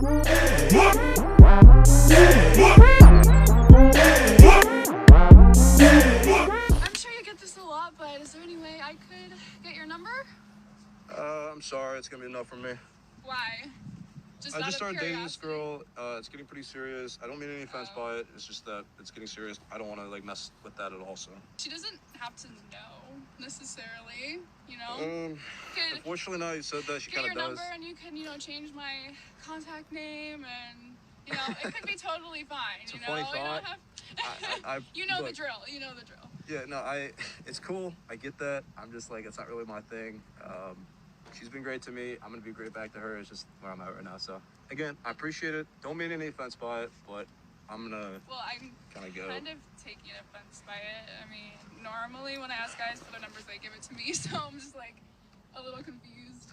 I'm sure you get this a lot, but is there any way I could get your number? I'm sorry, it's gonna be enough for me. Why? I just started dating this girl. It's getting pretty serious. I don't mean any offense by it. It's just that it's getting serious. I don't want to like mess with that at all. So. She doesn't have to know necessarily, you know. Unfortunately, now you said that, she kind of does. Get your number, and you can, change my contact name, and it could be totally fine. It's a funny thought. You know the drill. You know the drill. Yeah, no, it's cool. I get that. I'm just like, it's not really my thing. She's been great to me. I'm going to be great back to her. It's just where I'm at right now. So, again, I appreciate it. Don't mean any offense by it, but I'm going to I'm kind of taking offense by it. I mean, normally when I ask guys for their numbers, they give it to me. So I'm just like a little confused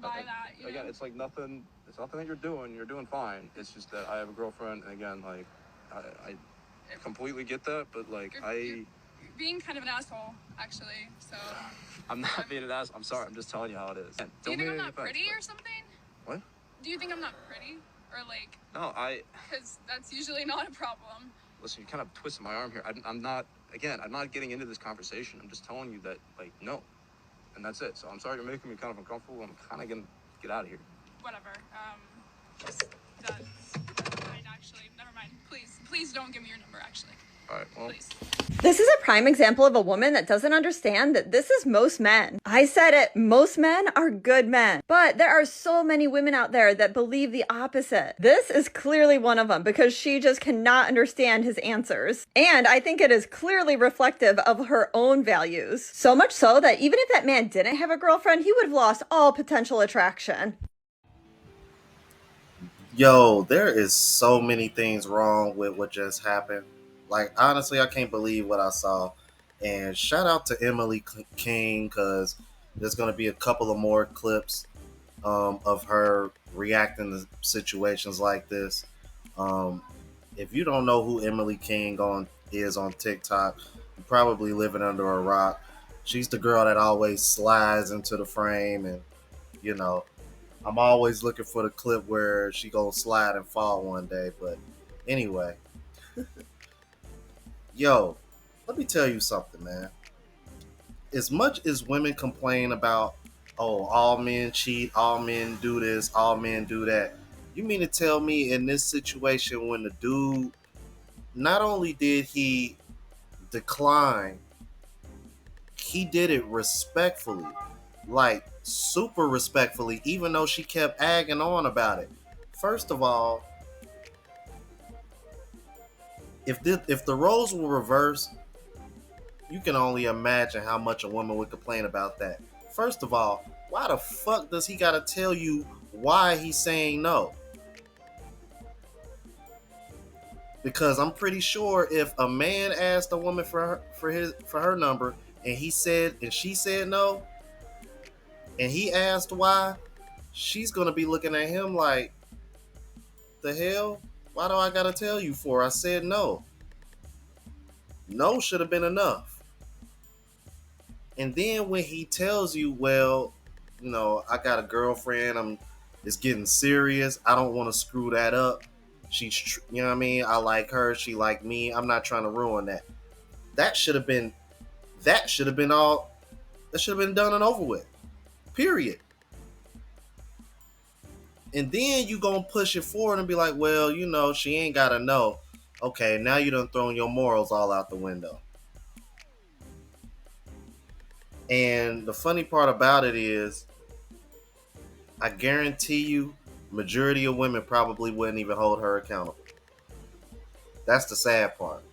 by that. Again, it's like nothing. It's nothing that you're doing. You're doing fine. It's just that I have a girlfriend. And again, like, I completely get that. But, like, you're being kind of an asshole, actually. So I'm not being an ass. I'm sorry. I'm just telling you how it is. Do you think I'm not pretty or something? What? Do you think I'm not pretty? Or like... No, Because that's usually not a problem. Listen, you kind of twisted my arm here. I'm not... Again, I'm not getting into this conversation. I'm just telling you that, like, no. And that's it. So I'm sorry you're making me kind of uncomfortable. I'm kind of going to get out of here. Whatever. That's fine, actually. Never mind. Please don't give me your number, actually. All right, well... Please. This is a prime example of a woman that doesn't understand that this is most men. I said it, most men are good men. But there are so many women out there that believe the opposite. This is clearly one of them because she just cannot understand his answers. And I think it is clearly reflective of her own values. So much so that even if that man didn't have a girlfriend, he would have lost all potential attraction. Yo, there is so many things wrong with what just happened. Like, honestly, I can't believe what I saw. And shout out to Emily King, because there's going to be a couple of more clips of her reacting to situations like this. If you don't know who Emily King is on TikTok, you're probably living under a rock. She's the girl that always slides into the frame, and, I'm always looking for the clip where she gonna slide and fall one day. But anyway, yo, let me tell you something, man. As much as women complain about, oh, all men cheat, all men do this, all men do that, you mean to tell me in this situation when the dude, not only did he decline, he did it respectfully. Like, super respectfully, even though she kept agging on about it. First of all, if the roles were reversed, you can only imagine how much a woman would complain about that. First of all, why the fuck does he gotta tell you why he's saying no? Because I'm pretty sure if a man asked a woman for her number and she said no, and he asked why, she's gonna be looking at him like, the hell? Why do I gotta tell you for? I said no. No should have been enough. And then when he tells you, well, I got a girlfriend, it's getting serious, I don't want to screw that up. She's, you know what I mean? I like her, she like me. I'm not trying to ruin that. That should have been done and over with. Period. And then you gonna push it forward and be like, well, she ain't gotta know. Okay, now you done thrown your morals all out the window. And the funny part about it is, I guarantee you, majority of women probably wouldn't even hold her accountable. That's the sad part.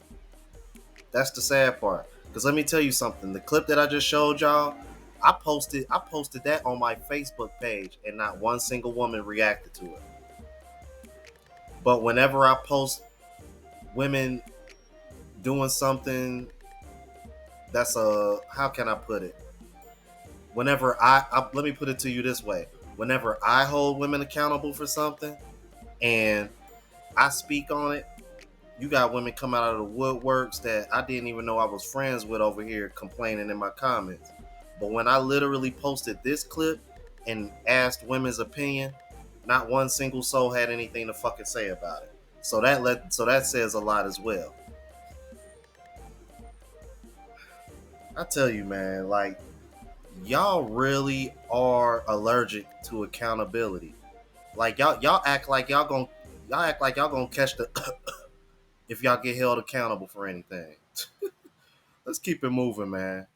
Because let me tell you something. The clip that I just showed y'all, I posted that on my Facebook page, and not one single woman reacted to it. But whenever I post women doing something that's how can I put it? Whenever let me put it to you this way. Whenever I hold women accountable for something and I speak on it, you got women come out of the woodworks that I didn't even know I was friends with over here complaining in my comments. But when I literally posted this clip and asked women's opinion, Not one single soul had anything to fucking say about it. So that says a lot as well. I tell you, man, like y'all really are allergic to accountability. Like y'all act like y'all gonna catch the if y'all get held accountable for anything. Let's keep it moving, man.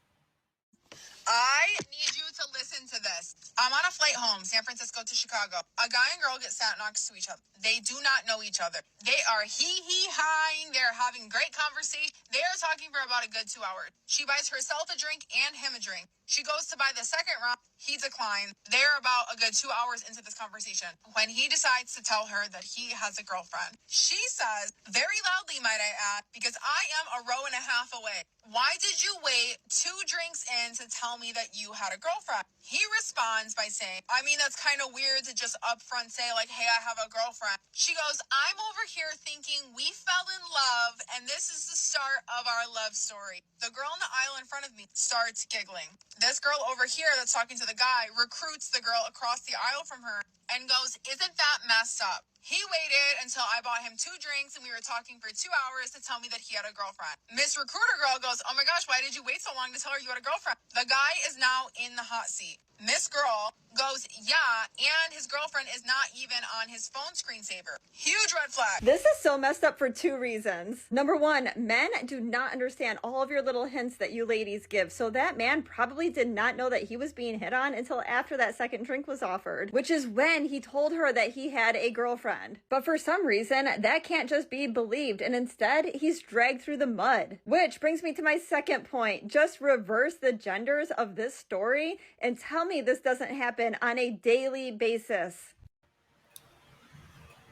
I need you to listen to this. I'm on a flight home, San Francisco to Chicago. A guy and girl get sat next to each other. They do not know each other. They are hee-hee-hawing. They're having great conversation. They are talking for about a good 2 hours. She buys herself a drink and him a drink. She goes to buy the second round. He declines. They're about a good 2 hours into this conversation when he decides to tell her that he has a girlfriend. She says, very loudly, might I add, because I am a row and a half away. Why did you wait 2 drinks in to tell me that you had a girlfriend? He responds by saying, I mean, that's kind of weird to just upfront say, like, hey, I have a girlfriend. She goes, I'm over here thinking we fell in love, and this is the start of our love story. The girl in the aisle in front of me starts giggling. This girl over here that's talking to the guy recruits the girl across the aisle from her and goes, isn't that messed up? He waited until I bought him 2 drinks and we were talking for 2 hours to tell me that he had a girlfriend. Miss Recruiter Girl goes, oh my gosh, why did you wait so long to tell her you had a girlfriend? The guy is now in the hot seat. Miss Girl goes, yeah, and his girlfriend is not even on his phone screensaver. Huge red flag. This is so messed up for 2 reasons. Number 1, men do not understand all of your little hints that you ladies give. So that man probably did not know that he was being hit on until after that second drink was offered, which is when he told her that he had a girlfriend. But for some reason, that can't just be believed, and instead, he's dragged through the mud. Which brings me to my second point. Just reverse the genders of this story and tell me this doesn't happen on a daily basis.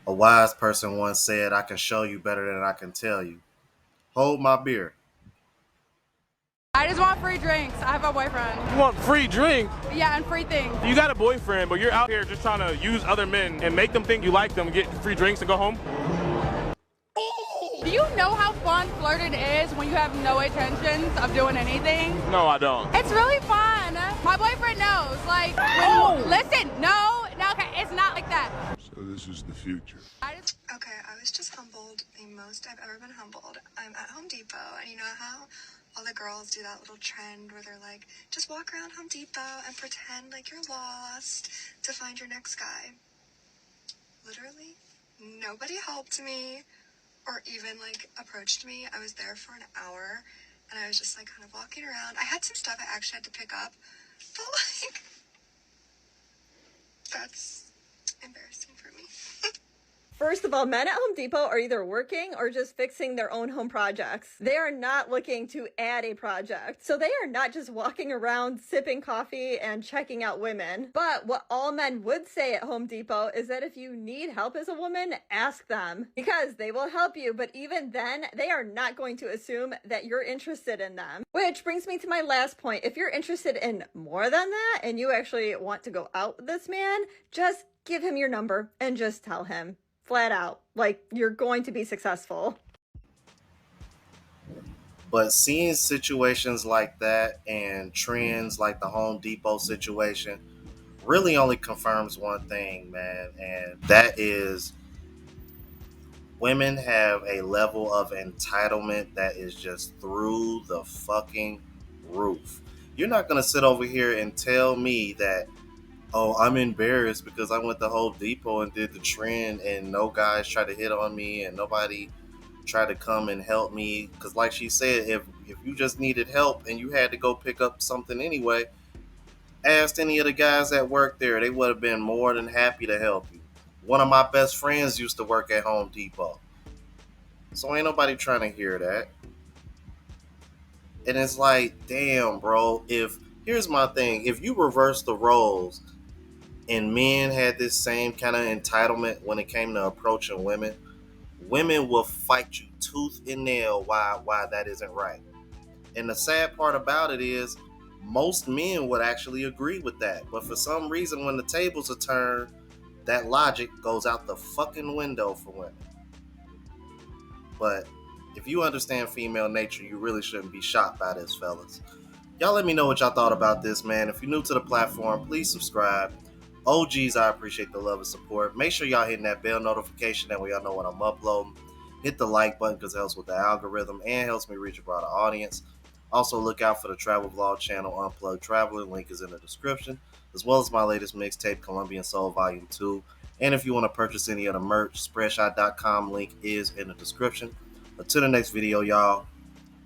A wise person once said, I can show you better than I can tell you. Hold my beer. I just want free drinks. I have a boyfriend. You want free drink? Yeah, and free things. You got a boyfriend, but you're out here just trying to use other men and make them think you like them, get free drinks and go home? Do you know how fun flirting is when you have no intentions of doing anything? No, I don't. It's really fun. My boyfriend knows. Like, listen, no, okay, it's not like that. So this is the future. Okay, I was just humbled, the most I've ever been humbled. I'm at Home Depot, and you know how all the girls do that little trend where they're like, just walk around Home Depot and pretend like you're lost to find your next guy. Literally, nobody helped me or even like approached me. I was there for an hour, and I was just like kind of walking around. I had some stuff I actually had to pick up, but like, that's embarrassing for me. First of all, men at Home Depot are either working or just fixing their own home projects. They are not looking to add a project. So they are not just walking around sipping coffee and checking out women. But what all men would say at Home Depot is that if you need help as a woman, ask them. Because they will help you, but even then, they are not going to assume that you're interested in them. Which brings me to my last point. If you're interested in more than that, and you actually want to go out with this man, just give him your number and just tell him. Flat out, like, you're going to be successful. But seeing situations like that and trends like the Home Depot situation really only confirms one thing, man, and that is women have a level of entitlement that is just through the fucking roof. You're not going to sit over here and tell me that, oh, I'm embarrassed because I went to Home Depot and did the trend and no guys tried to hit on me and nobody tried to come and help me. Because like she said, if you just needed help and you had to go pick up something anyway, ask any of the guys that work there. They would have been more than happy to help you. One of my best friends used to work at Home Depot. So ain't nobody trying to hear that. And it's like, damn, bro, here's my thing. If you reverse the roles and men had this same kind of entitlement when it came to approaching women, women will fight you tooth and nail why that isn't right. And the sad part about it is most men would actually agree with that. But for some reason, when the tables are turned, that logic goes out the fucking window for women. But if you understand female nature, you really shouldn't be shocked by this, fellas. Y'all let me know what y'all thought about this, man. If you're new to the platform, please subscribe. OGs, I appreciate the love and support. Make sure y'all hitting that bell notification, that way y'all know when I'm uploading. Hit the like button because it helps with the algorithm and helps me reach a broader audience. Also, look out for the travel vlog channel, Unplugged Traveler. Link is in the description, as well as my latest mixtape, Colombian Soul Volume 2. And if you want to purchase any of the merch, spreadshot.com link is in the description. Until the next video, y'all.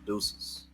Deuces.